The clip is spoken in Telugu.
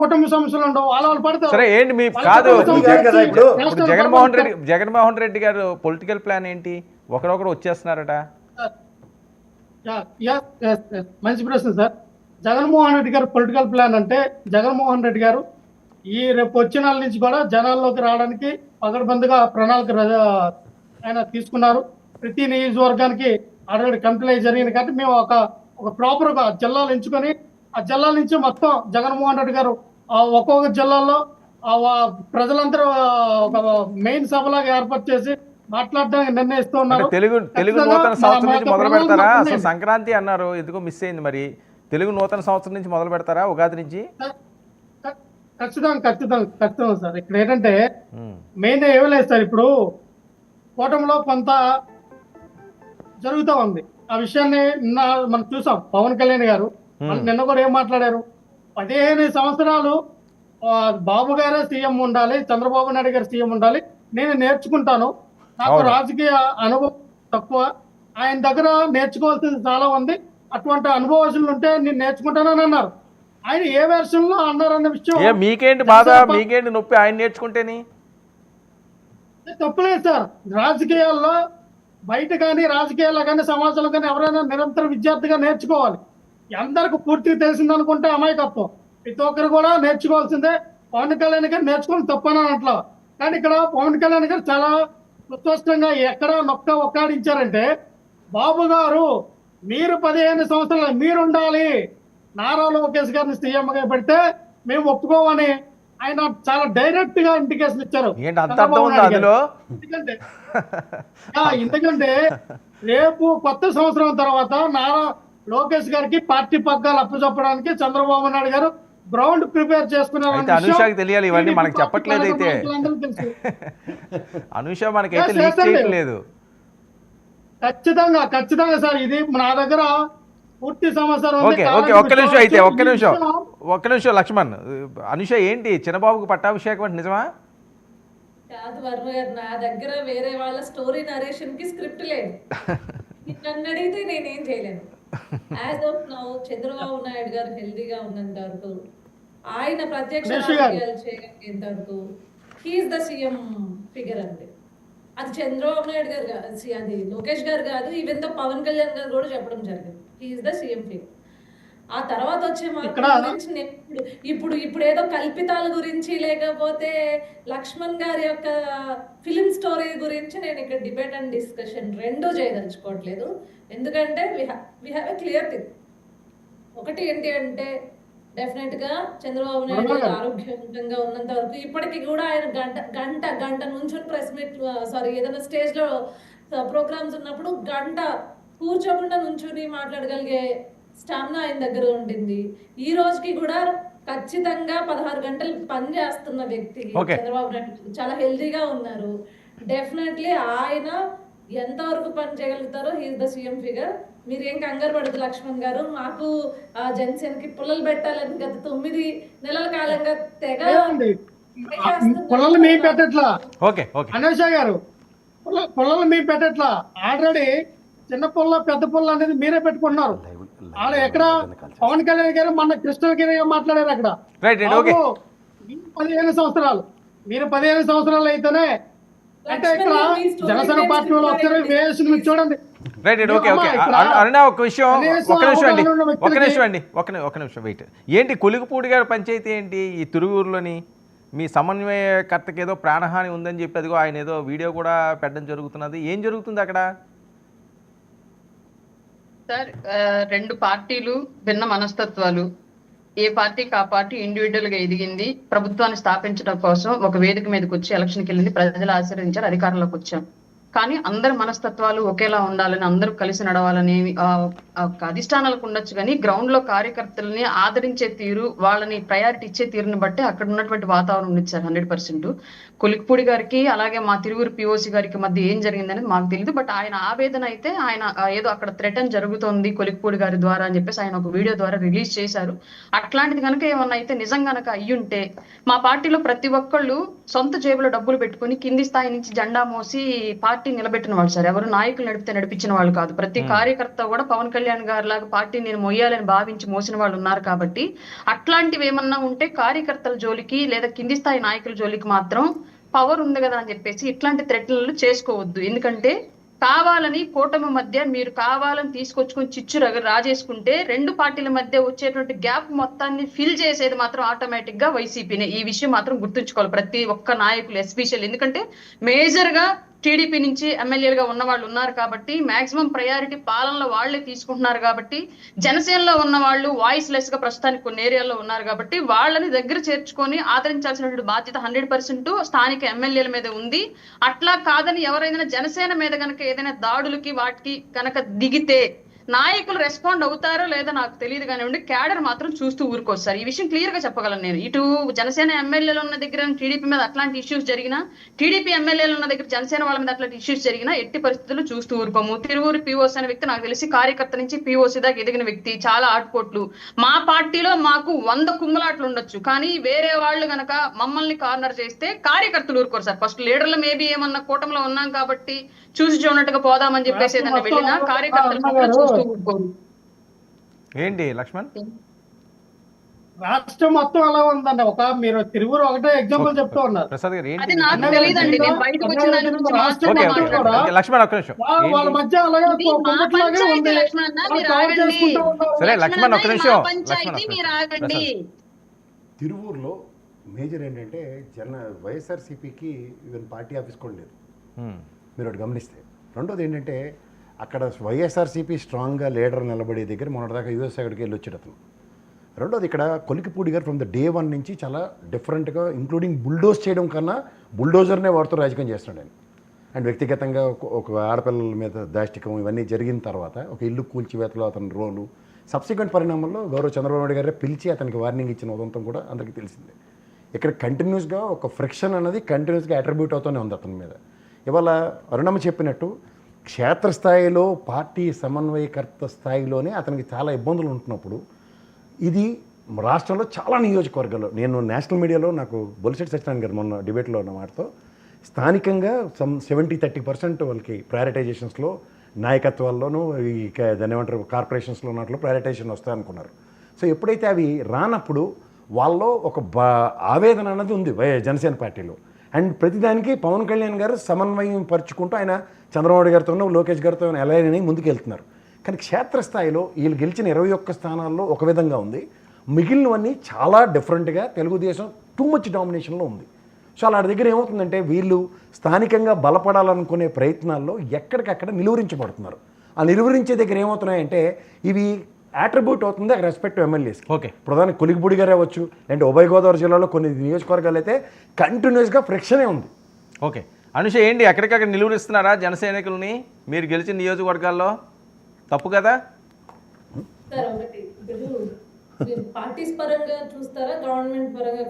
కుటుంబ సమస్యలు ఉండవు, వాళ్ళు పడతారు. సరే ఏంటి మీ వాళ్ళ కాదు కుటుంబ ఇప్పుడు సమస్యలు వచ్చి ఇప్పుడు రాష్ట్రాలు జగన్మోహన్ రెడ్డి గారు పొలిటికల్ ప్లాన్ ఏంటి? ఒకరొకరు వచ్చేస్తున్నారట. మంచి ప్రశ్న సార్. జగన్మోహన్ రెడ్డి గారు పొలిటికల్ ప్లాన్ అంటే, జగన్మోహన్ రెడ్డి గారు ఈ రేపు వచ్చే నెల నుంచి కూడా జనాల్లోకి రావడానికి పగడబందిగా ప్రణాళిక ఆయన తీసుకున్నారు. ప్రతి నియోజకవర్గానికి ఆల్రెడీ కంప్లై జరిగింది కాబట్టి మేము ఒక ప్రాపర్ గా జిల్లాలు ఎంచుకొని ఆ జిల్లాల నుంచి మొత్తం జగన్మోహన్ రెడ్డి గారు ఒక్కొక్క జిల్లాలో ప్రజలందరూ ఒక మెయిన్ సభలాగా ఏర్పాటు చేసి మాట్లాడడానికి నిర్ణయిస్తూ ఉన్నారు. తెలుగు నూతన సంవత్సరం నుంచి మొదలు పెడతారా? అసలు సంక్రాంతి అన్నారు, ఎందుకో మిస్ అయింది. మరి తెలుగు నూతన సంవత్సరం నుంచి మొదలు పెడతారా, ఉగాది నుంచి? ఖచ్చితంగా సార్. ఇక్కడ ఏంటంటే మెయిన్ ఏమీ లేదు సార్. ఇప్పుడు కూటమిలో కొంత జరుగుతూ ఉంది. ఆ విషయాన్ని నిన్న మనం చూసాం. పవన్ కళ్యాణ్ గారు నిన్న కూడా ఏం మాట్లాడారు? 15 సంవత్సరాలు బాబు గారే సీఎం ఉండాలి, చంద్రబాబు నాయుడు గారు సీఎం ఉండాలి, నేను నేర్చుకుంటాను, నాకు రాజకీయ అనుభవం తక్కువ, ఆయన దగ్గర నేర్చుకోవాల్సింది చాలా ఉంది, అటువంటి అనుభవాలు ఉంటే నేను నేర్చుకుంటానని అన్నారు. ఆయన ఏ వెర్షన్ లో అన్నారన్న విషయం మీకేంటి బాధ, మీకేంటి నొప్పి? ఆయన నేర్చుకుంటేని తప్పులేదు సార్. రాజకీయాల్లో బయట కానీ రాజకీయాల్లో కానీ సమాజంలో కానీ ఎవరైనా నిరంతర విద్యార్థిగా నేర్చుకోవాలి. అందరికి పూర్తిగా తెలిసిందనుకుంటే అమాయకత్వం. ప్రతి ఒక్కరు కూడా నేర్చుకోవాల్సిందే. పవన్ కళ్యాణ్ గారు నేర్చుకోవడం తప్పని అట్లా. కానీ ఇక్కడ పవన్ కళ్యాణ్ గారు చాలా స్పష్టంగా ఎక్కడ ఒక్కాడించారంటే, బాబు గారు మీరు 15 సంవత్సరాలు మీరుండాలి, నారా లోకేష్ గారిని సీఎంగా పెడితే మేము ఒప్పుకోమని ఆయన చాలా డైరెక్ట్ గా ఇండికేషన్ ఇచ్చారు. ఎందుకంటే రేపు కొత్త సంవత్సరం తర్వాత నారా లోకేష్ గారికి పార్టీ పగ్గాలు అప్పచెప్పడానికి చంద్రబాబు నాయుడు గారు గ్రౌండ్ ప్రిపేర్ చేసుకున్నారు. అనుషాకి తెలియాలి ఇవన్నీ, మనకి చెప్పట్లేదు. అయితే అనుష మనకైతే లీక్ చేయట్లేదు. ఖచ్చితంగా సార్. ఇది నా దగ్గర పూర్తి సమాచారం. ఒక్క నిమిషం లక్ష్మణ్. అనుష ఏంటి చిన్నబాబుకు పట్టాభిషేకం అంటే నిజమా? కాదు వర్మ గారు, నా దగ్గర వేరే వాళ్ళ స్టోరీ నరేషన్ కి స్క్రిప్ట్ లేదు. నన్ను అడిగితే నేనేం చేయలేను. As of now Chandrababu Naidu గారు హెల్దీగా ఉన్నంత వరకు, ఆయన ప్రత్యక్ష రాజకీయాలు చేయగలిగేంత వరకు హీఈస్ ద సీఎం ఫిగర్ అంతే. అది చంద్రబాబు నాయుడు గారు కాదు, అది లోకేష్ గారు కాదు, ఈవెన్ ద పవన్ కళ్యాణ్ గారు కూడా చెప్పడం జరిగింది హీఈస్ ద సీఎం ఫిగర్. ఆ తర్వాత వచ్చే ఇప్పుడు ఏదో కల్పితాల గురించి లేకపోతే లక్ష్మణ్ గారి యొక్క ఫిలిం స్టోరీ గురించి నేను ఇక్కడ డిబేట్ అండ్ డిస్కషన్ రెండూ చేయదలుచుకోవట్లేదు. ఎందుకంటే we have a clear thing. ఒకటి ఏంటి అంటే, డెఫినెట్ గా చంద్రబాబు నాయుడు గారు ఆరోగ్యవంతంగా ఉన్నంత వరకు ఇప్పటికీ కూడా ఆయన గంట నుంచుని ప్రెస్ మీట్ ఏదైనా స్టేజ్ లో ప్రోగ్రామ్స్ ఉన్నప్పుడు గంట కూర్చోకుండా నుంచుని మాట్లాడగలిగే స్టామినా ఆయన దగ్గర ఉండింది. ఈ రోజుకి కూడా ఖచ్చితంగా 16 గంటలు పని చేస్తున్న వ్యక్తి చంద్రబాబు నాయుడు. చాలా హెల్దీగా ఉన్నారు. డెఫినెట్లీ ఆయన ఎంతవరకు పని చేయగలుగుతారో హీఈస్ ద సీఎం ఫిగర్. మీరు ఏం కంగారు పడదు లక్ష్మణ్ గారు. మాకు జనసేనకి పుల్లలు పెట్టాలని గత 9 నెలల కాలంగా తెగ పుల్లలు మీ పెట్టట్లా అనుష గారు, పుల్లలు మీ పెట్టట్లా. ఆల్రెడీ చిన్న పుల్ల పెద్ద పుల్ల అనేది మీరే పెట్టుకుంటున్నారు. ఆడ ఎక్కడ పవన్ కళ్యాణ్ గారు మన కృష్ణగిరి మాట్లాడారు అక్కడ. 15 సంవత్సరాలు మీరు 15 సంవత్సరాలు అయితేనే అంటే ఇక్కడ జనసేన పార్టీ వాళ్ళు వచ్చారు వేసిన చూడండి. ఒక నిమిషం వెయిట్. ఏంటి కొలిగిపూడి గారి పంచాయతీ ఏంటి ఈ తిరుగురులోని? మీ సమన్వయకర్తకి ఏదో ప్రాణహాని ఉందని చెప్పి అదిగో ఆయన ఏదో వీడియో కూడా పెట్టడం జరుగుతున్నది. ఏం జరుగుతుంది అక్కడ? సార్, 2 పార్టీలు భిన్న మనస్తత్వాలు. ఏ పార్టీకి ఆ పార్టీ ఇండివిజువల్ గా ఎదిగింది. ప్రభుత్వాన్ని స్థాపించడం కోసం ఒక వేదిక మీదకి వచ్చి ఎలక్షన్కి వెళ్ళింది, ప్రజలు ఆశీర్వదించారు, అధికారంలోకి వచ్చాం. కానీ అందరి మనస్తత్వాలు ఒకేలా ఉండాలని, అందరూ కలిసి నడవాలని అధిష్టానాలకు ఉండొచ్చు. కానీ గ్రౌండ్ లో కార్యకర్తలని ఆదరించే తీరు, వాళ్ళని ప్రయారిటీ ఇచ్చే తీరుని బట్టి అక్కడ ఉన్నటువంటి వాతావరణం ఉంది సార్ 100%. కొలిక్పూడి గారికి అలాగే మా తిరువురు పిఓసి గారికి మధ్య ఏం జరిగిందనేది మాకు తెలియదు. బట్ ఆయన ఆవేదన అయితే ఆయన ఏదో అక్కడ థ్రెటన్ జరుగుతోంది కొలిక్పూడి గారి ద్వారా అని చెప్పేసి ఆయన ఒక వీడియో ద్వారా రిలీజ్ చేశారు. అట్లాంటిది కనుక ఏమన్నా అయితే నిజంగా కనుక అయ్యుంటే, మా పార్టీలో ప్రతి ఒక్కళ్ళు సొంత జేబులో డబ్బులు పెట్టుకుని కింది స్థాయి నుంచి జెండా మోసి పార్టీ నిలబెట్టిన వాళ్ళు సార్. ఎవరు నాయకులు నడిపితే నడిపించిన వాళ్ళు కాదు. ప్రతి కార్యకర్త కూడా పవన్ కళ్యాణ్ కళ్యాణ్ గారు లాగా పార్టీ నేను మొయ్యాలని భావించి మోసిన వాళ్ళు ఉన్నారు కాబట్టి అట్లాంటివి ఏమన్నా ఉంటే కార్యకర్తల జోలికి లేదా కింది స్థాయి నాయకుల జోలికి మాత్రం పవర్ ఉంది కదా అని చెప్పేసి ఇట్లాంటి థ్రెట్లను చేసుకోవద్దు. ఎందుకంటే కావాలని కూటమి మధ్య మీరు కావాలని తీసుకొచ్చుకొని చిచ్చు రాజేసుకుంటే రెండు పార్టీల మధ్య వచ్చేటువంటి గ్యాప్ మొత్తాన్ని ఫిల్ చేసేది మాత్రం ఆటోమేటిక్ గా వైసీపీనే. ఈ విషయం మాత్రం గుర్తుంచుకోవాలి ప్రతి ఒక్క నాయకులు ఎస్పెషల్. ఎందుకంటే మేజర్ గా టీడీపీ నుంచి ఎమ్మెల్యేలుగా ఉన్న వాళ్ళు ఉన్నారు కాబట్టి మాక్సిమం ప్రయారిటీ పాలనలో వాళ్లే తీసుకుంటున్నారు కాబట్టి జనసేనలో ఉన్న వాళ్ళు వాయిస్ లెస్ గా ప్రస్తుతానికి కొన్ని ఏరియాల్లో ఉన్నారు కాబట్టి వాళ్ళని దగ్గర చేర్చుకొని ఆదరించాల్సినటువంటి బాధ్యత 100% స్థానిక ఎమ్మెల్యేల మీద ఉంది. అట్లా కాదని ఎవరైనా జనసేన మీద కనుక ఏదైనా దాడులకి వాటికి కనుక దిగితే నాయకులు రెస్పాండ్ అవుతారో లేదో నాకు తెలియదు కానివ్వండి, క్యాడర్ మాత్రం చూస్తూ ఊరుకొస్తారు. ఈ విషయం క్లియర్ గా చెప్పగలను నేను. ఇటు జనసేన ఎమ్మెల్యేలు ఉన్న దగ్గర టీడీపీ మీద అట్లాంటి ఇష్యూస్ జరిగినా, టీడీపీ ఎమ్మెల్యేలు ఉన్న దగ్గర జనసేన వాళ్ళ మీద అట్లాంటి ఇష్యూస్ జరిగినా ఎట్టి పరిస్థితుల్లో చూస్తూ ఊరుకోము. తిరువూరు పిఓసి అనే వ్యక్తి నాకు తెలిసి కార్యకర్త నుంచి పిఓసి దాకా ఎదిగిన వ్యక్తి, చాలా ఆటుపోట్లు. మా పార్టీలో మాకు 100 కుమ్మలాట్లు ఉండొచ్చు, కానీ వేరే వాళ్ళు గనక మమ్మల్ని కార్నర్ చేస్తే కార్యకర్తలు ఊరుకోరు సార్. ఫస్ట్ లీడర్లు మేబీ ఏమన్నా కూటమిలో ఉన్నాం కాబట్టి చూసి చూడనట్టుగా పోదామని చెప్పేసి ఏదైనా వెళ్ళినా కార్యకర్తలు మాత్రం చూస్తూ ఊరుకోరు. ఏంటి లక్ష్మణ్? రాష్ట్రం మొత్తం అలా ఉందండి. మీరు తిరువురు ఒకటే ఎగ్జాంపుల్ చెప్తూ ఉన్నారు. ప్రసాద్ గారు అది ఏంటి? నాకు తెలియదండి, నేను బయటకు వచ్చిన దాని గురించి మాత్రమే ఓకే, ఓకే, మాట్లాడతాను. ఓకే. లక్ష్మణ్ ఒక్క నిమిషం. వాళ్ళ మధ్య అలాగే ఇది మా కుమ్మట్లాగే పంచాయతీ ఉంది. లక్ష్మణ్ అన్న, వాళ్ళు మీరు కవర్ ఆగండి. చేసుకుంటూ ఉన్నారు. సరే లక్ష్మణ్ ఒక్క నిమిషం. మా పంచాయతీ మీరు ఆగండి. తిరువూరులో మేజర్ ఏంటంటే వైఎస్ఆర్సీపీకి ఈవెన్ పార్టీ ఆఫీస్ కూడా లేదు, మీరు ఒకటి గమనిస్తే. రెండోది ఏంటంటే అక్కడ వైఎస్ఆర్సీపీ స్ట్రాంగ్గా లీడర్ నిలబడే దగ్గర మొన్నటిదాకా యూఎస్ అక్కడికి వెళ్ళి వచ్చాడు అతను. రెండోది ఇక్కడ కొలికిపూడి గారు ఫ్రమ్ ద డే 1 నుంచి చాలా డిఫరెంట్గా ఇంక్లూడింగ్ బుల్డోజ్ చేయడం కన్నా బుల్డోజర్నే వాడుతూ రాజకీయం చేస్తున్నాడు ఆయన. అండ్ వ్యక్తిగతంగా ఒక ఆడపిల్లల మీద దాష్టికం ఇవన్నీ జరిగిన తర్వాత ఒక ఇల్లు కూల్చివేతలో అతని రోలు, సబ్సిక్వెంట్ పరిణామంలో గౌరవ చంద్రబాబు నాయుడు గారే పిలిచి అతనికి వార్నింగ్ ఇచ్చిన ఉదంతం కూడా అందరికీ తెలిసిందే. ఇక్కడ కంటిన్యూస్గా ఒక ఫ్రిక్షన్ అనేది కంటిన్యూస్గా అట్రిబ్యూట్ అవుతూనే ఉంది అతని మీద. ఇవాళ అరుణమ్మ చెప్పినట్టు క్షేత్రస్థాయిలో పార్టీ సమన్వయకర్త స్థాయిలోనే అతనికి చాలా ఇబ్బందులు ఉంటున్నప్పుడు ఇది రాష్ట్రంలో చాలా నియోజకవర్గాల్లో, నేను నేషనల్ మీడియాలో నాకు బొలిశెట్టి సత్యనారాయణ గారు మొన్న డిబేట్లో ఉన్న మాటతో స్థానికంగా 70-30% వాళ్ళకి ప్రయారిటైజేషన్స్లో నాయకత్వాల్లోనూ ఈ దాన్ని ఏమంటారు కార్పొరేషన్స్లో ఉన్నట్లు ప్రయారిటైజేషన్ వస్తాయి అనుకున్నారు. సో ఎప్పుడైతే అవి రానప్పుడు వాళ్ళలో ఒక ఆవేదన అన్నది ఉంది జనసేన పార్టీలో. అండ్ ప్రతిదానికి పవన్ కళ్యాణ్ గారు సమన్వయం పరుచుకుంటూ ఆయన చంద్రబాబు గారితోనూ లోకేష్ గారితో ఎలా ముందుకు వెళ్తున్నారు. కానీ క్షేత్రస్థాయిలో వీళ్ళు గెలిచిన 21 స్థానాల్లో ఒక విధంగా ఉంది, మిగిలినవన్నీ చాలా డిఫరెంట్గా తెలుగుదేశం టూ మచ్ డామినేషన్లో ఉంది. సో అలాంటి దగ్గర ఏమవుతుందంటే వీళ్ళు స్థానికంగా బలపడాలనుకునే ప్రయత్నాల్లో ఎక్కడికక్కడ నిలువరించబడుతున్నారు. ఆ నిలువరించే దగ్గర ఏమవుతున్నాయంటే ఇవి అట్రిబ్యూట్ అవుతుంది రెస్పెక్ట్ ఎమ్మెల్యేస్. ఓకే, ప్రధాని కొలిగిపూడి గారే అవ్వచ్చు, అంటే ఉభయ గోదావరి జిల్లాలో కొన్ని నియోజకవర్గాలు అయితే కంటిన్యూస్గా ఫ్రిక్షనే ఉంది. ఓకే అనుష, ఏంటి ఎక్కడికక్కడ నిలువరిస్తున్నారా జనసైనికుల్ని మీరు గెలిచిన నియోజకవర్గాల్లో? తప్పు కదా సార్ ఒకటి ఇప్పుడు మీరు పార్టీస్ పరంగా చూస్తారా, గవర్నమెంట్ పరంగా